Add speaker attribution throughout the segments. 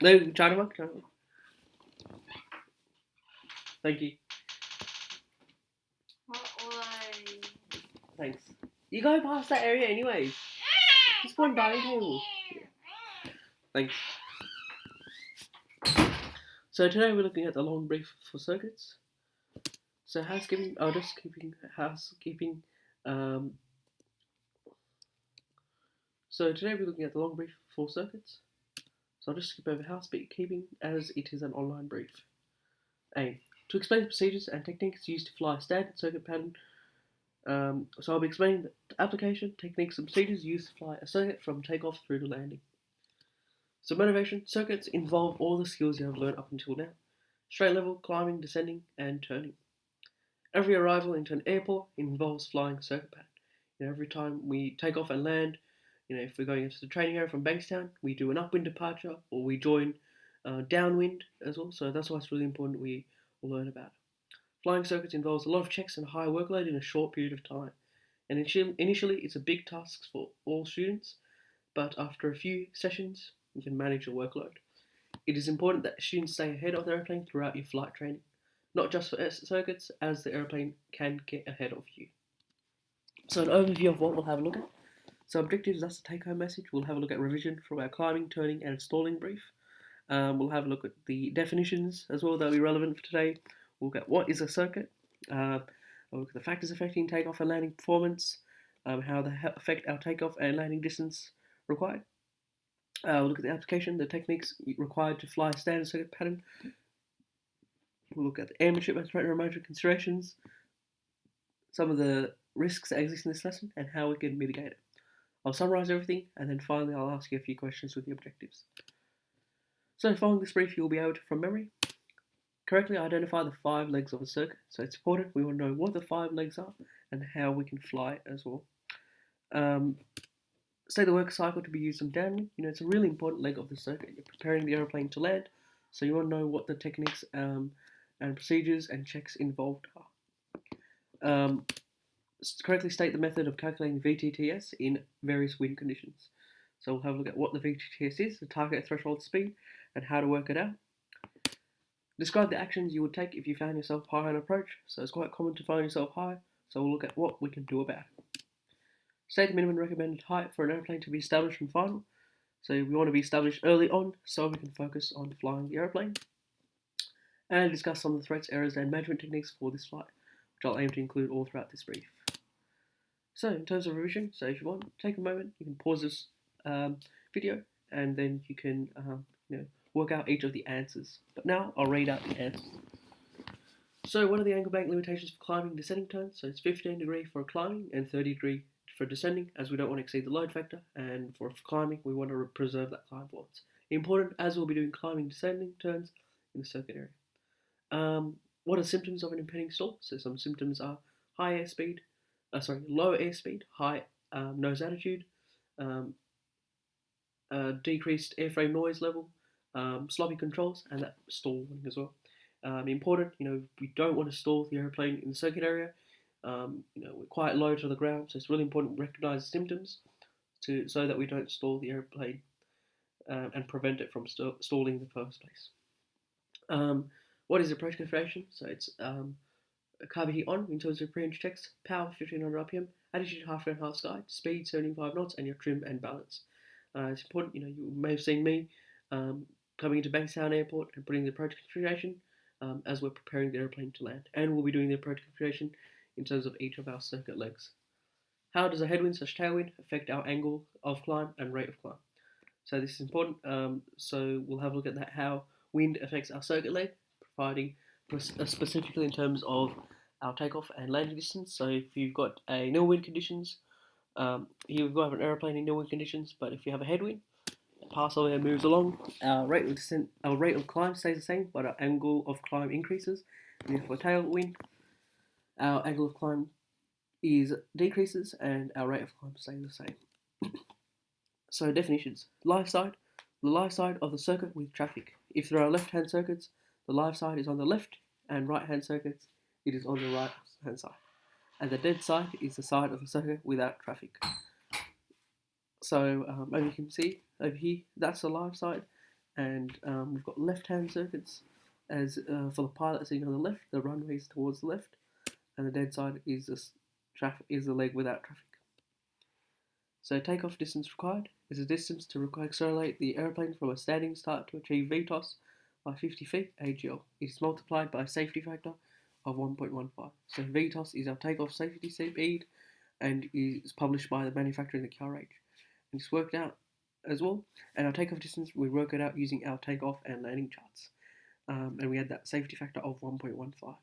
Speaker 1: No, China mug. Thank you. Thanks. You go past that area anyways. Just one dining table. Yeah. Thanks. So today we're looking at the long brief for circuits. So housekeeping. So today we're looking at the long brief for circuits. So I'll just skip over housekeeping as it is an online brief. Aim. To explain the procedures and techniques used to fly a standard circuit pattern. So I'll be explaining the application, techniques and procedures used to fly a circuit from takeoff through to landing. So motivation, circuits involve all the skills you have learned up until now. Straight level, climbing, descending and turning. Every arrival into an airport involves flying a circuit pattern. Every time we take off and land, if we're going into the training area from Bankstown, we do an upwind departure or we join downwind as well. So that's why it's really important we learn about it. Flying circuits involves a lot of checks and high workload in a short period of time. And initially, it's a big task for all students, but after a few sessions, you can manage your workload. It is important that students stay ahead of the airplane throughout your flight training, not just for circuits, as the airplane can get ahead of you. So an overview of what we'll have a look at. So objectives, that's the take-home message. We'll have a look at revision from our climbing, turning and stalling brief. We'll have a look at the definitions as well that will be relevant for today. We'll look at what is a circuit. We'll look at the factors affecting takeoff and landing performance, how they affect our takeoff and landing distance required. We'll look at the application, the techniques required to fly a standard circuit pattern. We'll look at the airmanship and threat remote considerations, some of the risks that exist in this lesson, and how we can mitigate it. I'll summarise everything, and then finally I'll ask you a few questions with the objectives. So following this brief, you'll be able to, from memory, correctly identify the 5 legs of a circuit. So it's important we want to know what the 5 legs are and how we can fly as well. State the work cycle to be used on downwind. It's a really important leg of the circuit. You're preparing the aeroplane to land, so you want to know what the techniques and procedures and checks involved are. Correctly state the method of calculating VTTS in various wind conditions. So we'll have a look at what the VTTS is, the target threshold speed, and how to work it out. Describe the actions you would take if you found yourself high on approach. So it's quite common to find yourself high, so we'll look at what we can do about it. State the minimum recommended height for an airplane to be established from final. So we want to be established early on so we can focus on flying the airplane. And discuss some of the threats, errors and management techniques for this flight, which I'll aim to include all throughout this brief. So in terms of revision, so if you want, take a moment, you can pause this video and then you can work out each of the answers. But now I'll read out the answers. So what are the angle bank limitations for climbing and descending turns? So it's 15 degree for climbing and 30 degree for descending, as we don't want to exceed the load factor, and for climbing we want to preserve that climb force. Important, as we'll be doing climbing descending turns in the circuit area. What are symptoms of an impending stall? So some symptoms are low airspeed, high nose attitude, decreased airframe noise level, sloppy controls, and that stalling as well. Important, we don't want to stall the airplane in the circuit area. We're quite low to the ground, so it's really important to recognise the symptoms so that we don't stall the airplane and prevent it from stalling in the first place. What is approach configuration? So it's carb heat on in terms of pre-entry checks, power 1500 RPM, attitude half ground half sky, speed 75 knots, and your trim and balance. It's important, you may have seen me coming into Bankstown Airport and putting the approach configuration as we're preparing the airplane to land. And we'll be doing the approach configuration in terms of each of our circuit legs. How does a headwind such tailwind affect our angle of climb and rate of climb? So this is important. So we'll have a look at that, how wind affects our circuit leg, providing specifically in terms of our takeoff and landing distance. So if you've got a nil wind conditions, you've got an airplane in nil wind conditions, but if you have a headwind, the parcel there moves along, our rate of descent, our rate of climb stays the same, but our angle of climb increases. And if we're tailwind, our angle of climb decreases and our rate of climb stays the same. So definitions. Live side, the live side of the circuit with traffic. If there are left-hand circuits, the live side is on the left, and right-hand circuits, it is on the right-hand side. And the dead side is the side of the circuit without traffic. So as you can see over here, that's the live side, and we've got left-hand circuits as for the pilot sitting on the left, the runway is towards the left, and the dead side is the leg without traffic. So takeoff distance required is a distance to accelerate the aeroplane from a standing start to achieve VTOS by 50 feet AGL. It is multiplied by a safety factor of 1.15. So VTOS is our takeoff safety speed and is published by the manufacturer in the car range. And it's worked out as well. And our takeoff distance, we work it out using our takeoff and landing charts. And we had that safety factor of 1.15.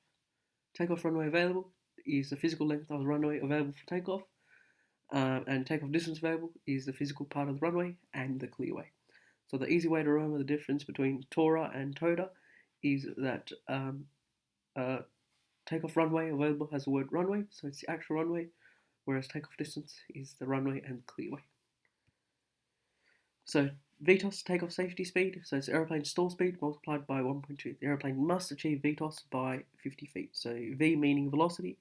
Speaker 1: Takeoff runway available is the physical length of the runway available for takeoff. And takeoff distance available is the physical part of the runway and the clearway. So the easy way to remember the difference between TORA and TODA is that takeoff runway available has the word runway, so it's the actual runway, whereas takeoff distance is the runway and clearway. So VTOS, takeoff safety speed, so it's aeroplane stall speed multiplied by 1.2. The aeroplane must achieve VTOS by 50 feet. So V meaning velocity,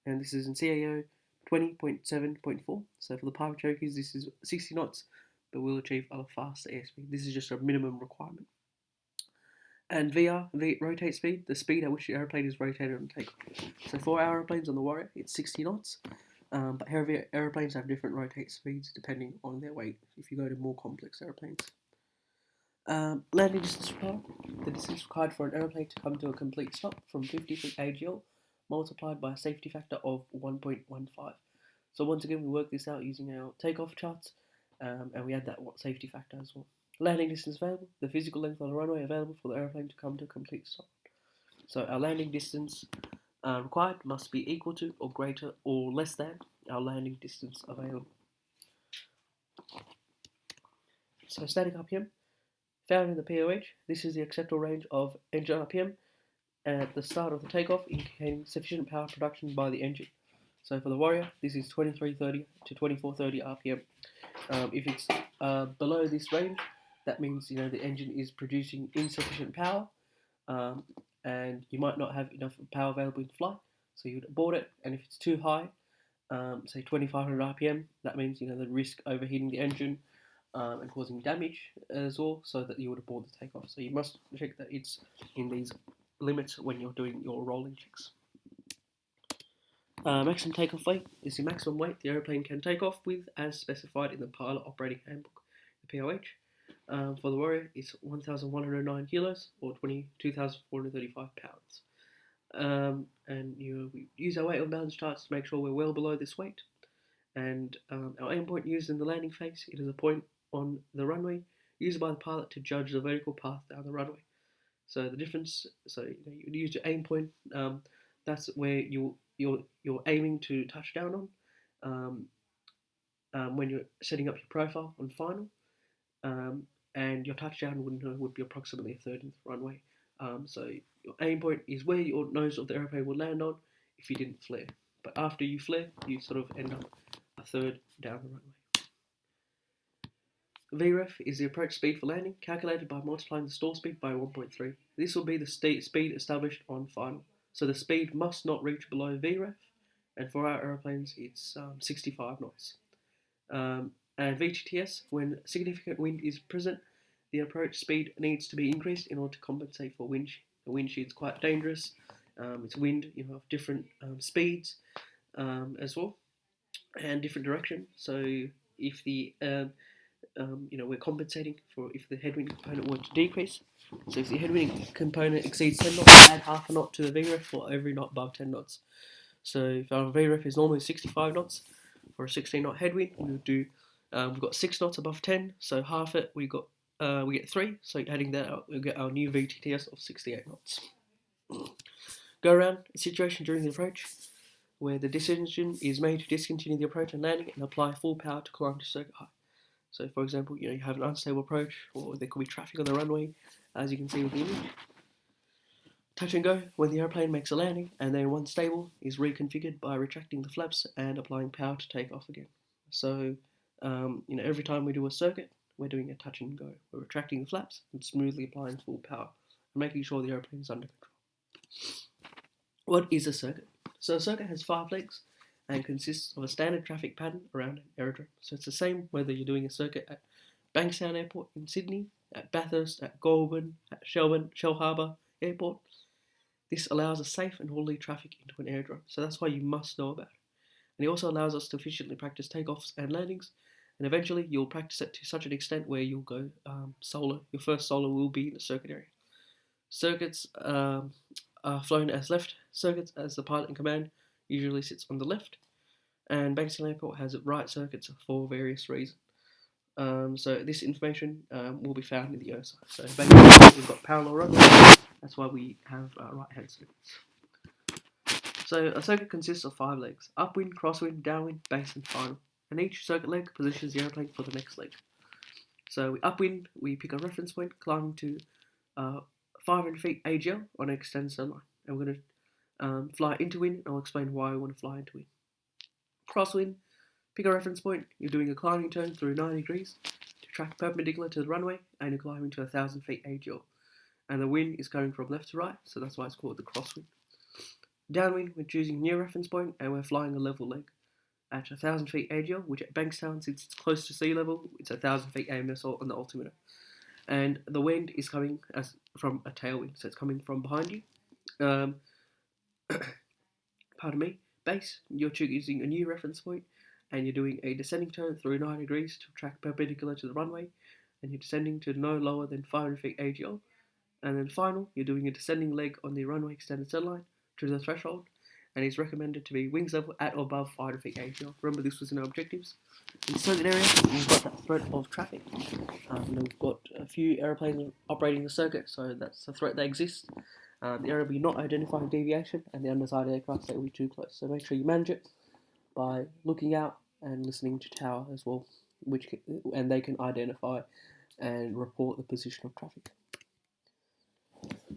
Speaker 1: and this is in CAO 20.7.4. So for the Pirate Cherokees, this is 60 knots, but we'll achieve a faster airspeed. This is just a minimum requirement. And VR, rotate speed, the speed at which the aeroplane is rotated on takeoff. So for our aeroplanes on the Warrior, it's 60 knots, but heavier aeroplanes have different rotate speeds depending on their weight, if you go to more complex aeroplanes. Landing distance required, the distance required for an aeroplane to come to a complete stop from 50 feet AGL, multiplied by a safety factor of 1.15. So once again, we work this out using our takeoff charts, and we add that safety factor as well. Landing distance available, the physical length of the runway available for the aeroplane to come to a complete stop. So our landing distance required must be equal to or greater or less than our landing distance available. So static RPM, found in the POH, this is the acceptable range of engine RPM at the start of the takeoff, indicating sufficient power production by the engine. So for the Warrior, this is 2330 to 2430 RPM. If it's below this range, that means the engine is producing insufficient power, and you might not have enough power available in flight, so you would abort it. And if it's too high, say 2500 RPM, that means the risk overheating the engine and causing damage as well, so that you would abort the takeoff. So you must check that it's in these limits when you're doing your rolling checks. Maximum takeoff weight is the maximum weight the aeroplane can take off with, as specified in the Pilot Operating Handbook, the POH. For the Warrior, it's 1,109 kilos or 22,435 pounds. And we use our weight on balance charts to make sure we're well below this weight. And our aim point used in the landing phase, it is a point on the runway used by the pilot to judge the vertical path down the runway. So the difference, you use your aim point. That's where you're aiming to touch down on when you're setting up your profile on final. And your touchdown would be approximately a third of the runway. So your aim point is where your nose of the airplane will land on if you didn't flare. But after you flare, you sort of end up a third down the runway. VREF is the approach speed for landing, calculated by multiplying the stall speed by 1.3. This will be the speed established on final. So the speed must not reach below VREF, and for our aeroplanes, it's 65 knots. And VTTS, when significant wind is present, the approach speed needs to be increased in order to compensate for wind shear. The wind shear is quite dangerous. It's wind, of different speeds as well, and different direction. So if the we're compensating for if the headwind component were to decrease. So if the headwind component exceeds 10 knots, add half a knot to the VREF for every knot above 10 knots. So if our VREF is normally 65 knots for a 16 knot headwind, we'll do we've got 6 knots above 10, so half it we get 3. So adding that out, we'll get our new VTTS of 68 knots. Go around a situation during the approach where the decision is made to discontinue the approach and landing and apply full power to climb to circuit height. So, for example, you have an unstable approach, or there could be traffic on the runway, as you can see with the image. Touch and go when the airplane makes a landing, and then once stable, is reconfigured by retracting the flaps and applying power to take off again. So, every time we do a circuit, we're doing a touch and go. We're retracting the flaps and smoothly applying full power, and making sure the airplane is under control. What is a circuit? So a circuit has 5 legs and consists of a standard traffic pattern around an aerodrome. So it's the same whether you're doing a circuit at Bankstown Airport in Sydney at Bathurst, at Goulburn, at Shell Harbour Airport. This allows a safe and orderly traffic into an airdrome, so that's why you must know about it. And it also allows us to efficiently practice takeoffs and landings, and eventually you'll practice it to such an extent where you'll go solo. Your first solo will be in the circuit area. Circuits are flown as left circuits, as the pilot in command usually sits on the left, and Bankstown Airport has right circuits for various reasons. So this information will be found in the OSI. So basically we've got parallel runway, that's why we have right-hand circuits. So a circuit consists of 5 legs: upwind, crosswind, downwind, base and final. And each circuit leg positions the airplane for the next leg. So upwind, we pick a reference point climbing to 500 feet AGL on an extended center line. And we're going to fly into wind, and I'll explain why we want to fly into wind. Crosswind, pick a reference point, you're doing a climbing turn through 90 degrees to track perpendicular to the runway, and you're climbing to 1,000 feet AGL. And the wind is going from left to right, so that's why it's called the crosswind. Downwind, we're choosing a new reference point, and we're flying a level leg at 1,000 feet AGL, which at Bankstown, since it's close to sea level, it's 1,000 feet AMS on the altimeter. And the wind is coming from a tailwind, so it's coming from behind you. Pardon me. Base, you're using a new reference point, and you're doing a descending turn through 90 degrees to track perpendicular to the runway, and you're descending to no lower than 500 feet AGL. And then final, you're doing a descending leg on the runway extended center line to the threshold, and it's recommended to be wings level at or above 500 feet AGL. Remember, this was in our objectives. In the circuit area, we've got that threat of traffic. We've got a few aeroplanes operating the circuit, so that's a threat that exists. The area will be not identifying deviation, and the underside aircraft will be too close. So make sure you manage it by looking out and listening to tower as well, and they can identify and report the position of traffic.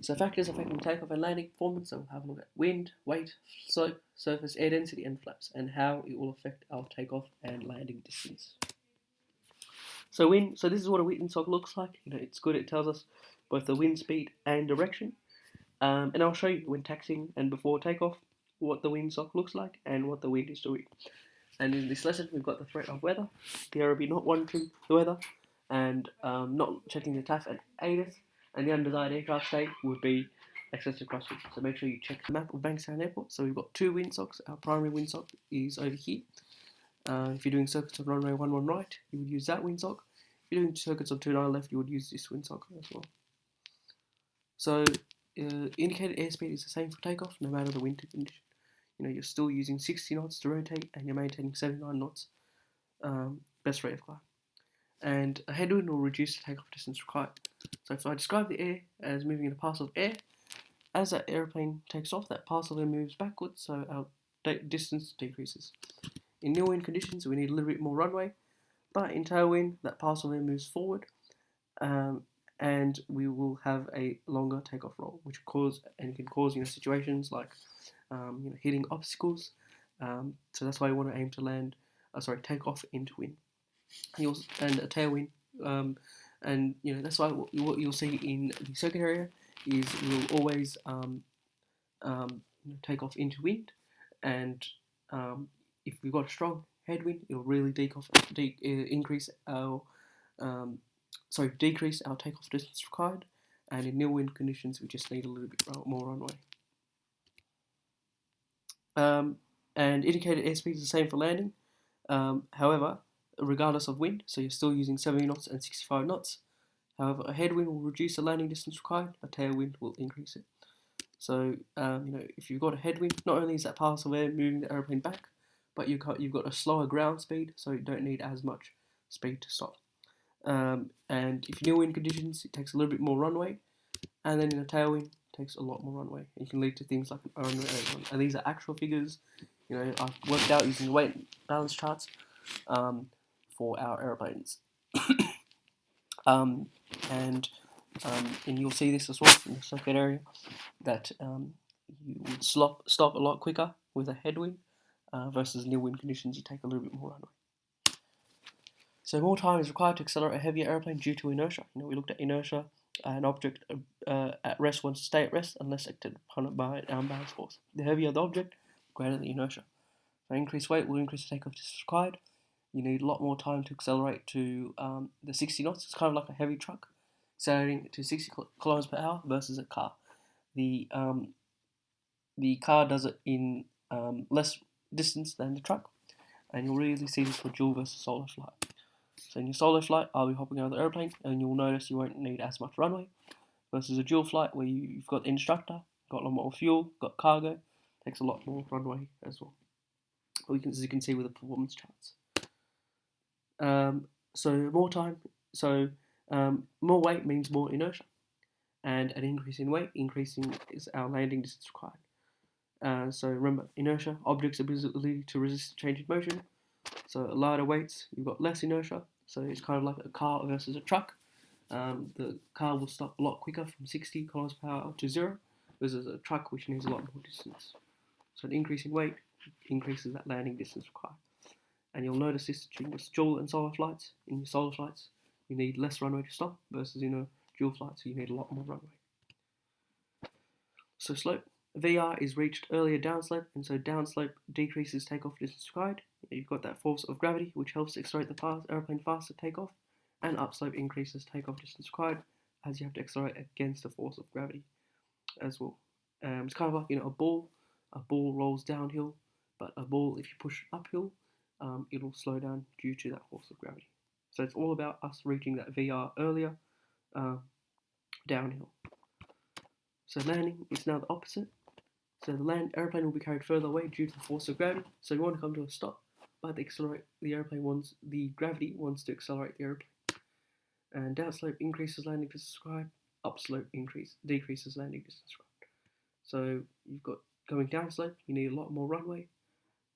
Speaker 1: So factors affecting takeoff and landing performance, so we'll have a look at wind, weight, slope, surface air density and flaps, and how it will affect our takeoff and landing distance. So this is what a windsock looks like. It's good, it tells us both the wind speed and direction. And I'll show you when taxiing and before takeoff what the windsock looks like and what the wind is doing. And in this lesson we've got the threat of weather, the aero not monitoring the weather, and not checking the TAF and ATIS, and the undesired aircraft state would be excessive crosswind. So make sure you check the map of Bankstown Airport. So we've got 2 windsocks. Our primary windsock is over here. If you're doing circuits on runway 11 right, you would use that windsock. If you're doing circuits on 29 left, you would use this windsock as well. So indicated airspeed is the same for takeoff, no matter the wind condition. You're still using 60 knots to rotate, and you're maintaining 79 knots, best rate of climb. And a headwind will reduce the takeoff distance required. So if I describe the air as moving in a parcel of air, as that airplane takes off, that parcel of air moves backwards, so our distance decreases. In nil wind conditions, we need a little bit more runway, but in tailwind, that parcel of air moves forward, and we will have a longer takeoff roll, which can cause situations like hitting obstacles. So that's why we want to aim to take off into wind, and a tailwind. And that's why what you'll see in the circuit area is we'll always take off into wind, and if we've got a strong headwind, it'll really decrease our takeoff distance required, and in nil wind conditions we just need a little bit more runway. And indicated airspeed is the same for landing. However, regardless of wind, so you're still using 70 knots and 65 knots. However, a headwind will reduce the landing distance required, a tailwind will increase it. So, if you've got a headwind, not only is that parcel of air moving the aeroplane back, but you've got a slower ground speed, so you don't need as much speed to stop. And if you're in wind conditions, it takes a little bit more runway, and then in a tailwind, it takes a lot more runway. It can lead to things like an runway, and these are actual figures. I've worked out using weight and balance charts for our aeroplanes. And you'll see this as well in the circuit area, that you would stop a lot quicker with a headwind versus nil wind conditions. You take a little bit more runway. So more time is required to accelerate a heavier airplane due to inertia. We looked at inertia. An object at rest wants to stay at rest unless acted upon by an unbalanced force. The heavier the object, the greater the inertia. So increased weight will increase the takeoff distance required. You need a lot more time to accelerate to the 60 knots. It's kind of like a heavy truck. accelerating to 60 kilometers per hour versus a car. The car does it in less distance than the truck, and you'll really see this for dual versus solo flight. So in your solo flight, I'll be hopping over the airplane, and you'll notice you won't need as much runway, versus a dual flight where you've got the instructor, got a lot more fuel, got cargo, takes a lot more runway as well. As you can see with the performance charts. So more time, more weight means more inertia, and an increase in weight increasing is our landing distance required. So remember, inertia, objects' ability to resist change in motion. So at lighter weights, you've got less inertia. So it's kind of like a car versus a truck. The car will stop a lot quicker from 60 kilometers per hour to 0, versus a truck which needs a lot more distance. So an increase in weight increases that landing distance required. And you'll notice this during your dual and solo flights. In your solo flights, you need less runway to stop, versus in a dual flight, so you need a lot more runway. So slope. VR is reached earlier downslope, and so downslope decreases takeoff distance required. You've got that force of gravity, which helps accelerate the airplane faster takeoff, and upslope increases takeoff distance required, as you have to accelerate against the force of gravity as well. It's kind of like a ball. A ball rolls downhill, but a ball, if you push uphill, it'll slow down due to that force of gravity. So it's all about us reaching that VR earlier, downhill. So landing is now the opposite. So the airplane will be carried further away due to the force of gravity. So you want to come to a stop, but the gravity wants to accelerate the airplane. And downslope increases landing distance required. Upslope decreases landing distance required. So you've got going downslope, you need a lot more runway,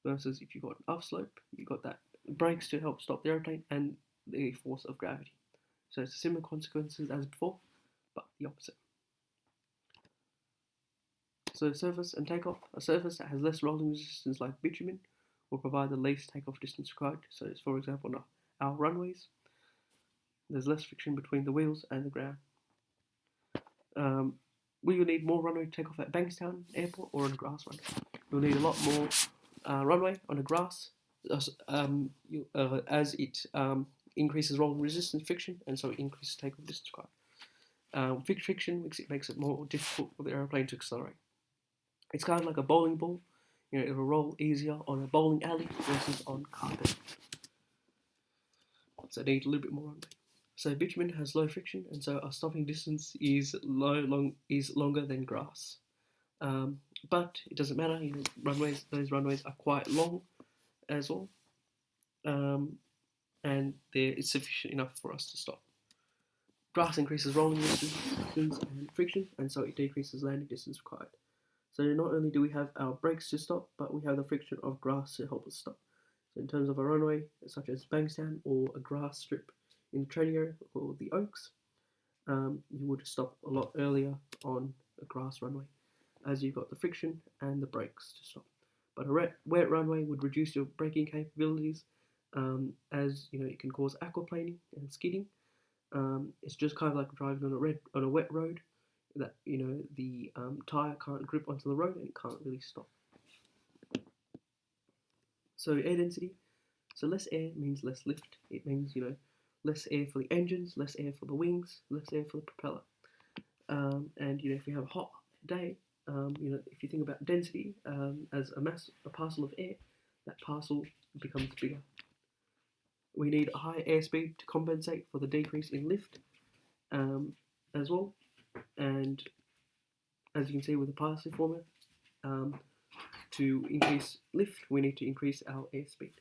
Speaker 1: versus if you've got an upslope, you've got that brakes to help stop the airplane and the force of gravity. So it's similar consequences as before, but the opposite. So surface and takeoff. A surface that has less rolling resistance like bitumen will provide the least takeoff distance required. So it's, for example, on our runways, there's less friction between the wheels and the ground. Will you need more runway to take off at Bankstown Airport or on a grass runway? You'll need a lot more runway on a grass as it increases rolling resistance friction, and so it increases takeoff distance required. Friction makes it more difficult for the airplane to accelerate. It's kind of like a bowling ball. It'll roll easier on a bowling alley versus on carpet. So it needs a little bit more runway. So bitumen has low friction, and so our stopping distance is longer than grass. But it doesn't matter. Those runways are quite long as well, and it's sufficient enough for us to stop. Grass increases rolling resistance and friction, and so it decreases landing distance required. So not only do we have our brakes to stop, but we have the friction of grass to help us stop. So in terms of a runway, such as Bankstown or a grass strip in the training area or the Oaks, you would stop a lot earlier on a grass runway, as you've got the friction and the brakes to stop. But a wet runway would reduce your braking capabilities, as it can cause aquaplaning and skidding. It's just kind of like driving on a wet road, that the tyre can't grip onto the road and it can't really stop. So air density. So less air means less lift. It means less air for the engines, less air for the wings, less air for the propeller. And if we have a hot day, if you think about density as a parcel of air, that parcel becomes bigger. We need a high airspeed to compensate for the decrease in lift as well. And as you can see with the partial formula, to increase lift, we need to increase our airspeed.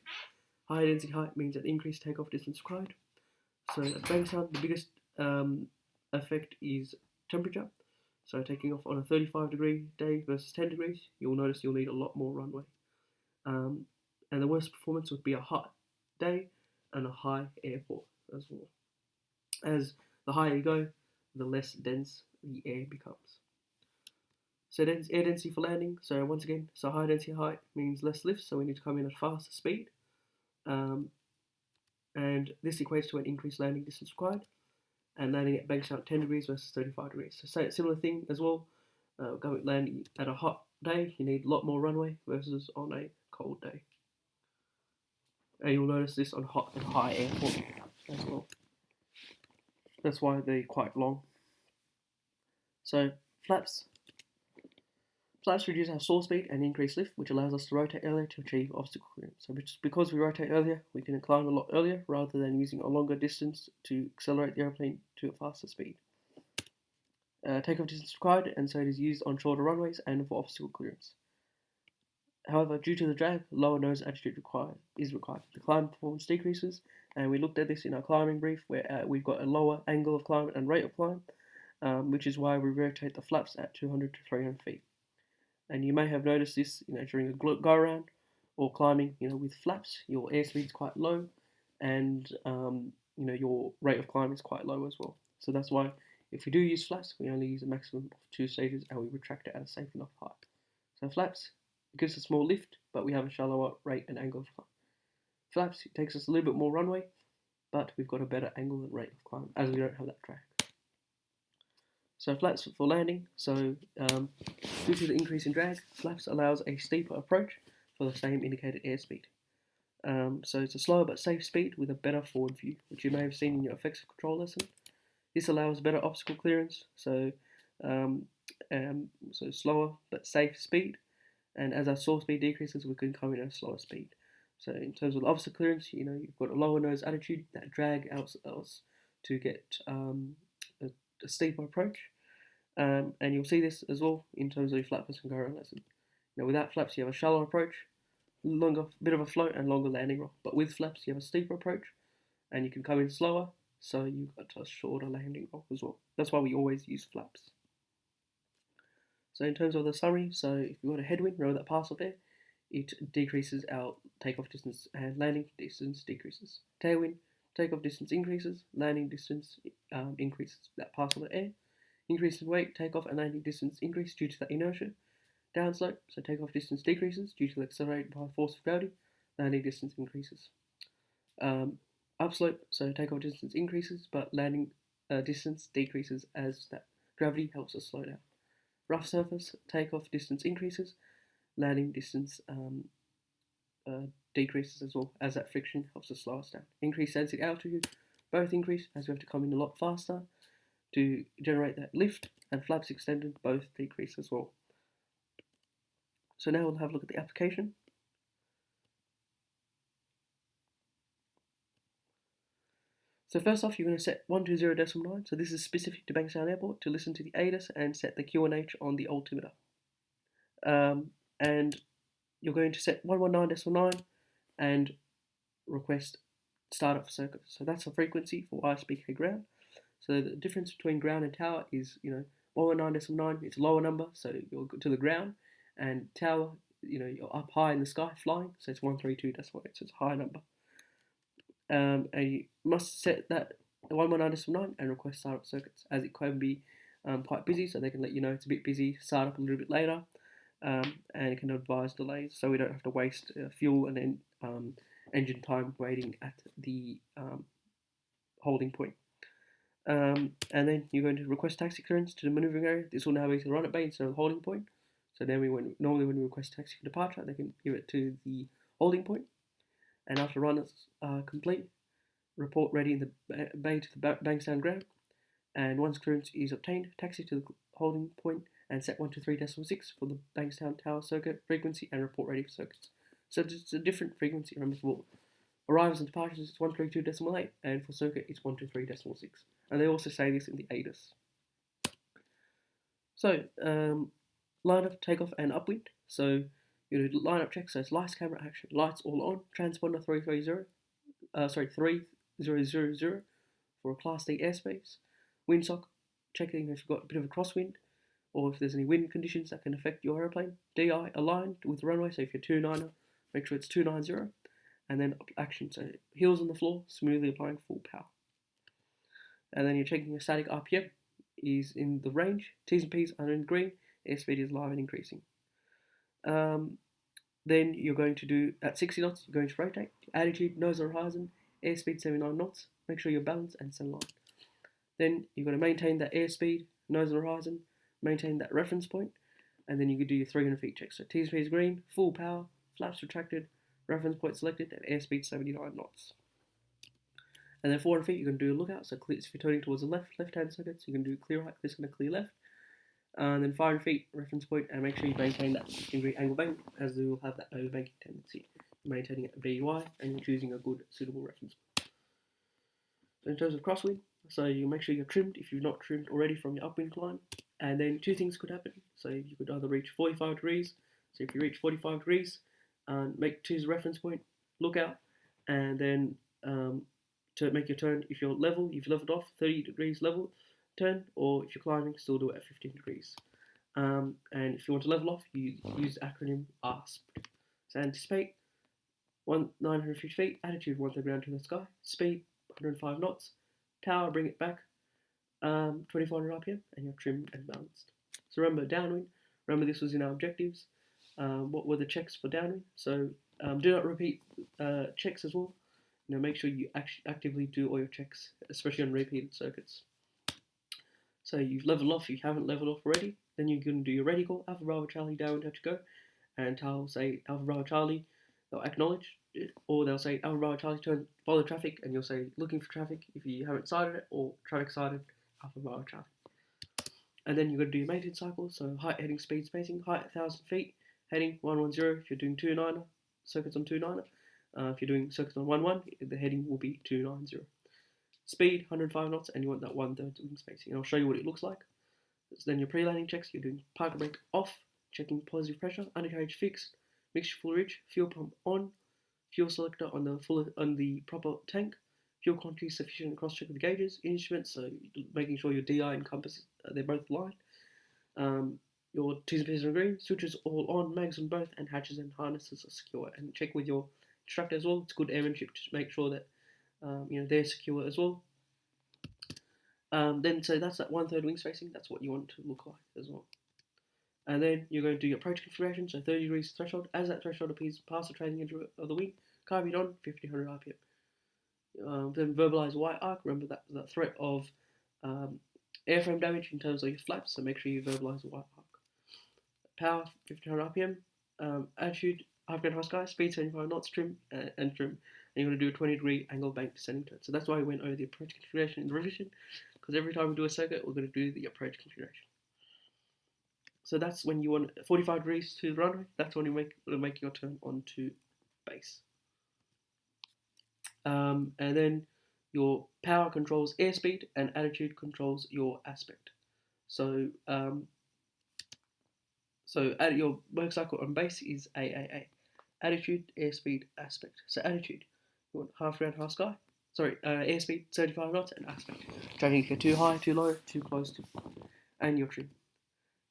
Speaker 1: High density height means an increased takeoff distance required. So at Bankstown, the biggest effect is temperature. So taking off on a 35-degree day versus 10 degrees, you'll notice you'll need a lot more runway. And the worst performance would be a hot day and a high airport as well. As the higher you go, the less dense the air becomes. So air density for landing. So once again, high density height means less lift, so we need to come in at a faster speed. And this equates to an increased landing distance required. And landing at Bankstown at 10 degrees versus 35 degrees. So similar thing as well. Landing at a hot day, you need a lot more runway versus on a cold day. And you'll notice this on hot and high airport as well. That's why they're quite long. So flaps reduce our soar speed and increase lift, which allows us to rotate earlier to achieve obstacle clearance. So because we rotate earlier, we can climb a lot earlier rather than using a longer distance to accelerate the airplane to a faster speed. Takeoff distance required, and so it is used on shorter runways and for obstacle clearance. However, due to the drag, lower nose attitude is required. The climb performance decreases, and we looked at this in our climbing brief, where we've got a lower angle of climb and rate of climb, which is why we rotate the flaps at 200 to 300 feet. And you may have noticed this, during a go around or climbing, with flaps, your airspeed is quite low, and your rate of climb is quite low as well. So that's why if we do use flaps, we only use a maximum of 2 stages, and we retract it at a safe enough height. So flaps, it gives a small lift, but we have a shallower rate and angle of climb. Flaps, it takes us a little bit more runway, but we've got a better angle and rate of climb, as we don't have that drag. So flaps for landing. So due to the increase in drag, flaps allows a steeper approach for the same indicated airspeed. So it's a slower but safe speed with a better forward view, which you may have seen in your effects control lesson. This allows better obstacle clearance, so slower but safe speed, and as our soar speed decreases, we can come in at a slower speed. So in terms of obstacle clearance, you've got a lower nose attitude. That drag allows us to get a steeper approach, and you'll see this as well in terms of your flappers and go-around lesson. Without flaps, you have a shallower approach, longer bit of a float, and longer landing roll. But with flaps, you have a steeper approach, and you can come in slower, so you've got a shorter landing roll as well. That's why we always use flaps. So in terms of the summary, so if you've got a headwind, remember that parcel there, it decreases our takeoff distance and landing distance decreases. Tailwind, takeoff distance increases, landing distance increases. That parcel of air. Increase in weight, takeoff and landing distance increase due to the inertia. Downslope, so takeoff distance decreases due to the accelerated by force of gravity. Landing distance increases. Upslope, so takeoff distance increases, but landing distance decreases as that gravity helps us slow down. Rough surface, takeoff distance increases, landing distance decreases as well, as that friction helps us slow us down. Increased sensitive altitude, both increase as we have to come in a lot faster to generate that lift, and flaps extended both decrease as well. So now we'll have a look at the application. So first off, you're going to set 120.9, so this is specific to Bankstown Airport, to listen to the ATIS and set the QNH on the altimeter. And you're going to set 119.9 and request startup for circuit. So that's a frequency for ISPK ground. So the difference between ground and tower is, 119.9, it's a lower number, so you'll go to the ground, and tower, you're up high in the sky flying, so it's 132.8, so it's a higher number. And you must set that 119.9 and request startup circuits, as it can be quite busy, so they can let you know it's a bit busy, start up a little bit later, and it can advise delays, so we don't have to waste fuel and then engine time waiting at the holding point. And then you're going to request taxi clearance to the manoeuvring area. This will now be to the run-up bay instead of the holding point. So then normally when we request taxi for departure, they can give it to the holding point. And after run is complete, report ready in the bay to the Bankstown ground. And once clearance is obtained, taxi to the holding point and set 123.6 for the Bankstown Tower circuit frequency and report ready for circuits. So it's a different frequency. Remember, for arrivals and departures it's 132.8, and for circuit it's 123.6. And they also say this in the ATIS. So line up, takeoff, and upwind. So you do line up check. So it's lights, camera, action, lights all on. Transponder 300 for a Class D airspace. Windsock, checking if you've got a bit of a crosswind, or if there's any wind conditions that can affect your aeroplane. DI aligned with the runway. So if you're 29er, make sure it's 290. And then action. So heels on the floor, smoothly applying full power. And then you're checking your static RPM is in the range. T's and P's are in green. Airspeed is live and increasing. Then you're going to do, at 60 knots, you're going to rotate. Attitude, nose on horizon, airspeed 79 knots. Make sure you're balanced and center line. Then you're going to maintain that airspeed, nose on horizon, maintain that reference point, and then you can do your 300 feet check. So T's and P's green, full power, flaps retracted, reference point selected, and airspeed 79 knots. And then 400 feet, you're going to do a lookout. So clear, if you're turning towards the left-hand circuit, so you're going to do clear right, this is going to clear left. And then 500 feet, reference point, and make sure you maintain that 15-degree angle bank, as you will have that overbanking tendency. You're maintaining it VUI, and you're choosing a good, suitable reference point. So in terms of crosswind, so you make sure you're trimmed if you're not trimmed already from your upwind climb. And then two things could happen. So you could either reach 45 degrees. So if you reach 45 degrees, choose a reference point, look out, and then to make your turn, if you're level, you've leveled off 30 degrees level turn, or if you're climbing, still do it at 15 degrees. And if you want to level off, you use the acronym ASP. So anticipate 950 feet, attitude 1/3 ground to the sky, speed 105 knots, power bring it back 2400 RPM, and you're trimmed and balanced. So remember downwind. Remember this was in our objectives. What were the checks for downwind? So do not repeat checks as well. Make sure you actively do all your checks, especially on repeated circuits. So you've leveled off. If you haven't leveled off already, then you're going to do your ready call, Alpha Bravo Charlie, downwind, have to go, and they'll say Alpha Bravo Charlie, they'll acknowledge it, or they'll say Alpha Bravo Charlie, turn, follow traffic, and you'll say looking for traffic if you haven't sighted it, or traffic sighted, Alpha Bravo Charlie. And then you're going to do your maintenance cycle, so height, heading, speed, spacing, height 1000 feet, heading 110 if you're doing 2.9er, circuits on 2.9er. If you're doing circuits on 1.1, the heading will be 2.90. Speed 105 knots, and you want that 1/3 wing spacing. And I'll show you what it looks like. So then your pre-landing checks, you're doing park brake off, checking positive pressure, undercarriage fixed, mixture full reach, fuel pump on, fuel selector on the proper tank, fuel quantity sufficient, cross check with the gauges, instruments, so making sure your DI and compass they're both aligned. Your T's and P's are green, switches all on, mags on both, and hatches and harnesses are secure. And check with your instructor as well. It's good airmanship to make sure that they're secure as well. Then so that's that 1/3 wing spacing. That's what you want to look like as well. And then you're going to do your approach configuration. So 30 degrees threshold. As that threshold appears past the trailing edge of the wing, carbide on 1500 RPM. Then verbalize white arc. Remember that threat of airframe damage in terms of your flaps. So make sure you verbalize the white arc. Power 1500 RPM. Attitude half ground high sky. Speed 75 knots. Trim and trim. And you're going to do a 20-degree angle bank descending turn. So that's why we went over the approach configuration in the revision, because every time we do a circuit, we're going to do the approach configuration. So that's when you want 45 degrees to the runway. That's when you make your turn onto base. And then your power controls airspeed, and attitude controls your aspect. So your work cycle on base is AAA. Attitude, airspeed, aspect. So attitude, you want half round, half sky. Airspeed 75 knots, and aspect. Judging if you're too high, too low, too close to, and your trim.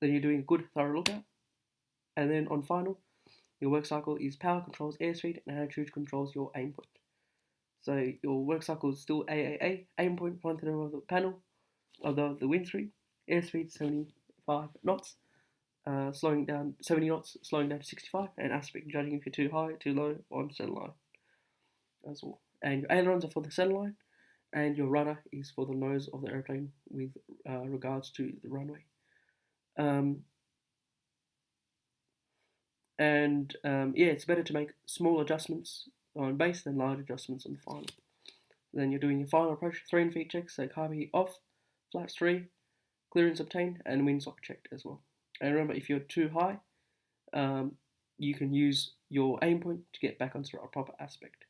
Speaker 1: Then you're doing a good thorough lookout. And then on final, your work cycle is power controls airspeed, and attitude controls your aim point. So your work cycle is still AAA, aim point 1/3 of the panel of the wind speed, airspeed 75 knots. Slowing down 70 knots, slowing down to 65, and aspect, judging if you're too high, too low, on center line as well. And your ailerons are for the center line, and your rudder is for the nose of the airplane with regards to the runway. It's better to make small adjustments on base than large adjustments on the final. Then you're doing your final approach, 300 feet check, so carb heat off, flaps free, clearance obtained, and windsock checked as well. And remember, if you're too high, you can use your aim point to get back onto a proper aspect.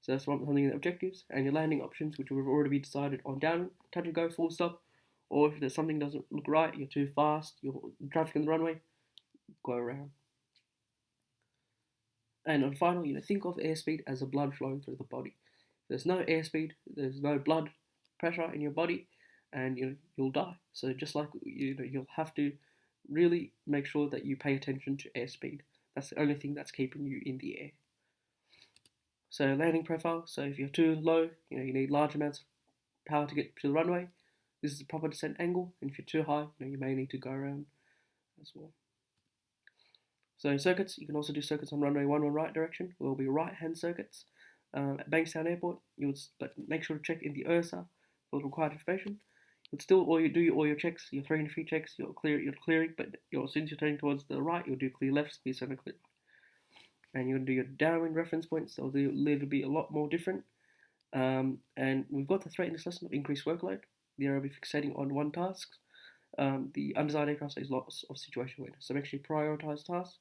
Speaker 1: So that's something in the objectives. And your landing options, which will already be decided on down, touch and go, full stop. Or if there's something doesn't look right, you're too fast, you're traffic on the runway, go around. And on final, think of airspeed as a blood flowing through the body. There's no airspeed, there's no blood pressure in your body, and you'll die. So just like you'll have to really make sure that you pay attention to airspeed. That's the only thing that's keeping you in the air. So landing profile. So if you're too low, you need large amounts of power to get to the runway. This is the proper descent angle. And if you're too high, you may need to go around as well. So circuits, you can also do circuits on runway 11 right direction. There will be right-hand circuits. At Bankstown Airport, but make sure to check in the URSA for the required information. You'll still all your checks, your 300 feet checks, you're clearing, but since you're turning towards the right, you'll do clear left, clear center, clear right. And you're going to do your downwind reference points, so they'll be a lot more different. And we've got the threat in this lesson of increased workload. The error will be fixating on one task. The undesired aircraft state is loss of situation awareness. So make sure you prioritize tasks,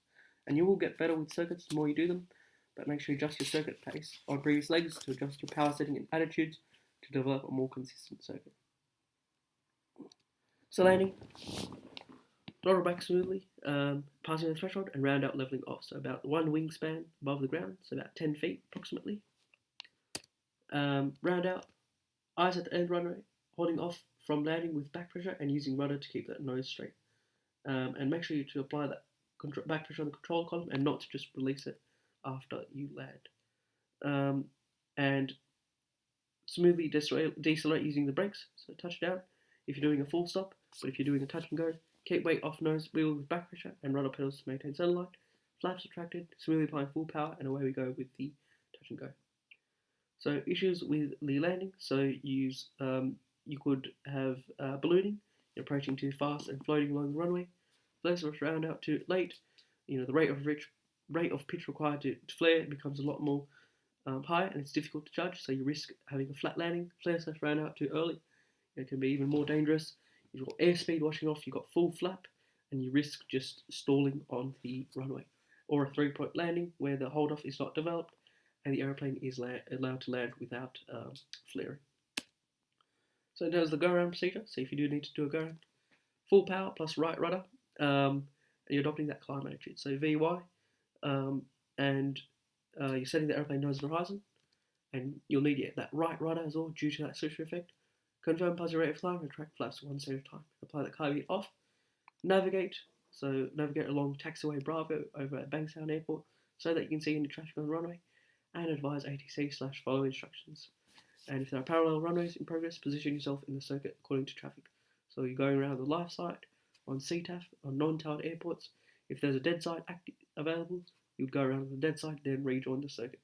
Speaker 1: and you will get better with circuits the more you do them. But make sure you adjust your circuit pace on previous legs to adjust your power setting and attitudes to develop a more consistent circuit. So landing, throttle back smoothly, passing the threshold, and round out leveling off. So about one wingspan above the ground, so about 10 feet approximately. Round out, eyes at the end runway, holding off from landing with back pressure and using rudder to keep that nose straight. And make sure you to apply that back pressure on the control column and not to just release it after you land. And smoothly decelerate using the brakes, so touch down if you're doing a full stop, but if you're doing a touch and go, keep weight off nose wheel with back pressure and rudder pedals to maintain center line, flaps retracted, smoothly applying full power, and away we go with the touch and go. So issues with the landing, so you could have ballooning, you're approaching too fast and floating along the runway, flares rush round out too late, the rate of pitch required to flare becomes a lot more high, and it's difficult to judge, so you risk having a flat landing. Flare slash round out too early, it can be even more dangerous. You've got airspeed washing off, you've got full flap, and you risk just stalling on the runway. Or a 3-point landing where the hold off is not developed and the aeroplane is allowed to land without flaring. So in terms of the go-around procedure, so if you do need to do a go-around, full power plus right rudder, and you're adopting that climb attitude. So VY, and you're setting the aeroplane nose and horizon, and you'll need that right rudder as well due to that switcher effect. Confirm positive rate of climb, retract flaps one step at a time. Apply the car beat off. Navigate along taxiway Bravo over at Bankstown Airport so that you can see any traffic on the runway, and advise ATC/follow instructions. And if there are parallel runways in progress, position yourself in the circuit according to traffic. So you're going around the live site, on CTAF, on non-towered airports. If there's a dead site available, you would go around the dead site, then rejoin the circuit.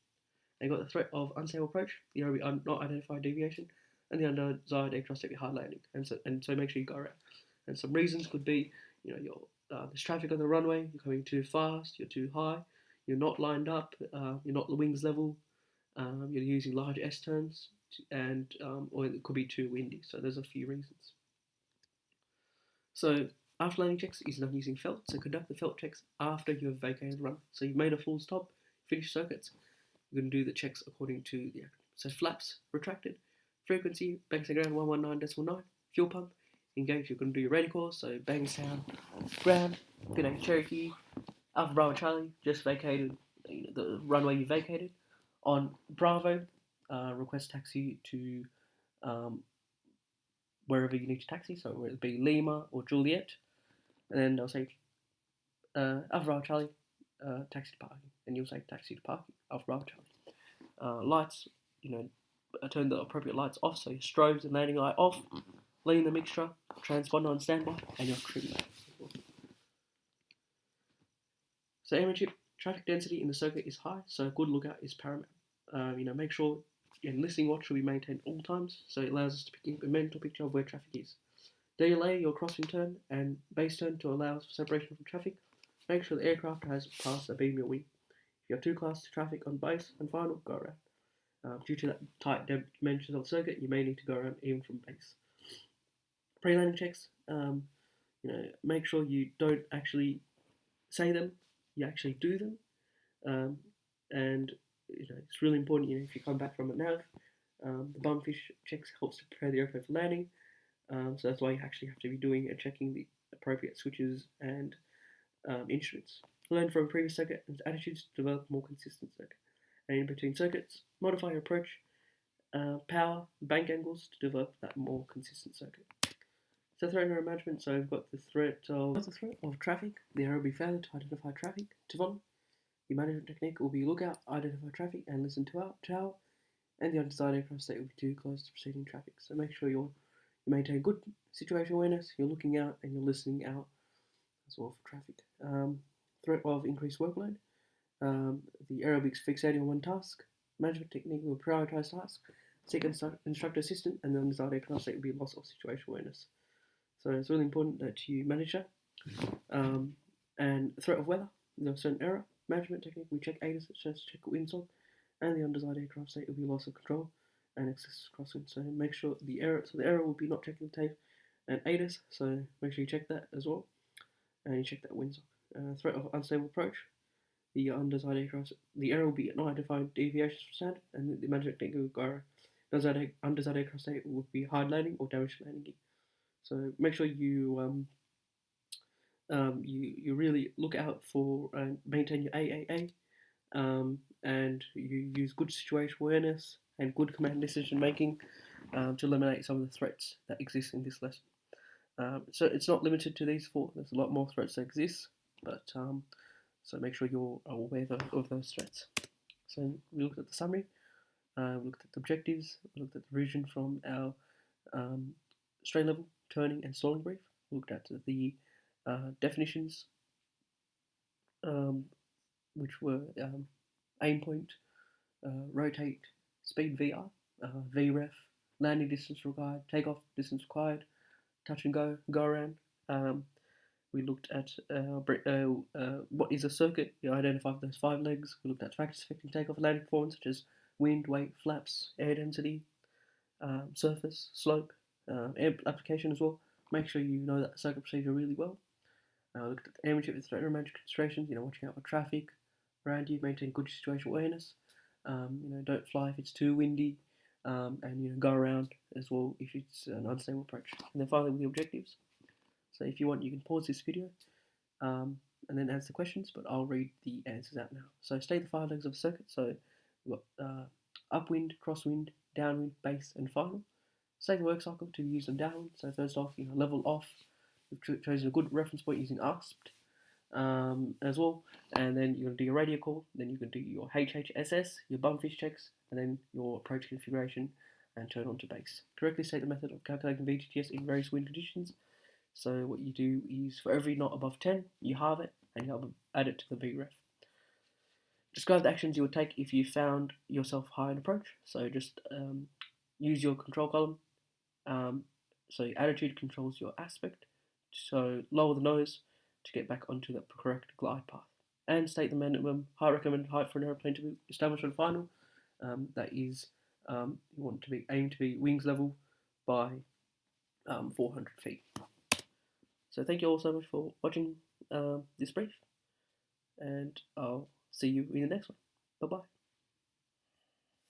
Speaker 1: And you've got the threat of unstable approach, the not identified deviation, and the undesired aircraft state hard landing. And so make sure you go around. And some reasons could be, there's traffic on the runway, you're coming too fast, you're too high, you're not lined up, you're not the wings level, you're using large S-turns, and or it could be too windy. So there's a few reasons. So after landing checks is done using felt. So conduct the felt checks after you have vacated the run. So you've made a full stop, finished circuits. You're going to do the checks according to the acronym. So flaps retracted, frequency Bankstown ground 119.9, fuel pump engaged. You're going to do your ready calls. So Bankstown ground, good day Cherokee, Alpha Bravo Charlie just vacated the runway you vacated. On Bravo, request taxi to wherever you need to taxi, so whether it be Lima or Juliet, and then they'll say Alpha Bravo Charlie, taxi to parking, and you'll say taxi to parking, Alpha Bravo Charlie. Lights, turn the appropriate lights off, so your strobes and landing light off, lean the mixture, transponder on standby, and your trim light. So airmanship, traffic density in the circuit is high, so a good lookout is paramount. Make sure and listening watch should be maintained all times, so it allows us to keep a mental picture of where traffic is. Delay your crosswind turn and base turn to allow separation from traffic. Make sure the aircraft has passed a beam your wing. If you have 2 classes of traffic on base and final, go around. Due to that tight dimensions of the circuit, you may need to go around even from base. Pre-landing checks, make sure you don't actually say them, you actually do them, and it's really important. If you come back from a nav, the bumfish checks helps to prepare the airplane for landing. So that's why you actually have to be doing and checking the appropriate switches and instruments. Learn from previous circuit and attitudes to develop a more consistent circuit. And in between circuits, modify your approach, power, bank angles to develop that more consistent circuit. So threat and error management. So we've got the threat of traffic. The error will be failure to identify traffic to follow. The management technique will be look out, identify traffic, and listen to tower. And the undesired aircraft state will be too close to preceding traffic. So make sure you maintain good situation awareness, you're looking out and you're listening out as well for traffic. Threat of increased workload. The error will be fixating on one task. Management technique will prioritize tasks, seek instructor assistant, and the undesired aircraft state will be loss of situation awareness. So it's really important that you manage that. And threat of weather. There's a certain error. Management technique, we check ATIS, check windstorm, and the undesired aircraft state will be loss of control. and access crosswind. So make sure the error will be not checking the tape and ADAS. So make sure you check that as well, and you check that windsock. Threat of unstable approach. The error will be not identified deviations from standard, and the management technique will go undesired aircraft state would be hard landing or damaged landing gear. So make sure you really look out for and maintain your AAA, and you use good situation awareness and good command decision making to eliminate some of the threats that exist in this lesson. So it's not limited to these four. There's a lot more threats that exist, but so make sure you're aware of those threats. So we looked at the summary, we looked at the objectives, we looked at the revision from our strain level, turning and stalling brief. We looked at the definitions, which were aim point, rotate, speed VR, VREF, landing distance required, takeoff distance required, touch and go around. We looked at what is a circuit. You identified those 5 legs. We looked at factors affecting takeoff and landing performance, such as wind, weight, flaps, air density, surface, slope, application as well. Make sure you know that circuit procedure really well. Looked at the airmanship with threat and management considerations. Watching out for traffic around you, maintain good situational awareness. Don't fly if it's too windy, and go around as well if it's an unstable approach. And then finally, with the objectives. So if you want, you can pause this video and then answer the questions, but I'll read the answers out now. So state the 5 legs of a circuit. So we've got upwind, crosswind, downwind, base, and final. State the work cycle to be used on downwind. So first off, level off. We've chosen a good reference point using ASPT as well. And then you're going to do your radio call. Then you're going to do your HHSS, your bumfish checks, and then your approach configuration, and turn on to base. Correctly state the method of calculating VGTS in various wind conditions. So what you do is for every knot above 10, you halve it and you add it to the VREF. Describe the actions you would take if you found yourself high in approach. So just use your control column. So your attitude controls your aspect. So lower the nose to get back onto the correct glide path. And state the minimum height recommended height for an aeroplane to be established on final. That is, you want to be aimed to be wings level by 400 feet. So thank you all so much for watching this brief, and I'll see you in the next one. Bye-bye.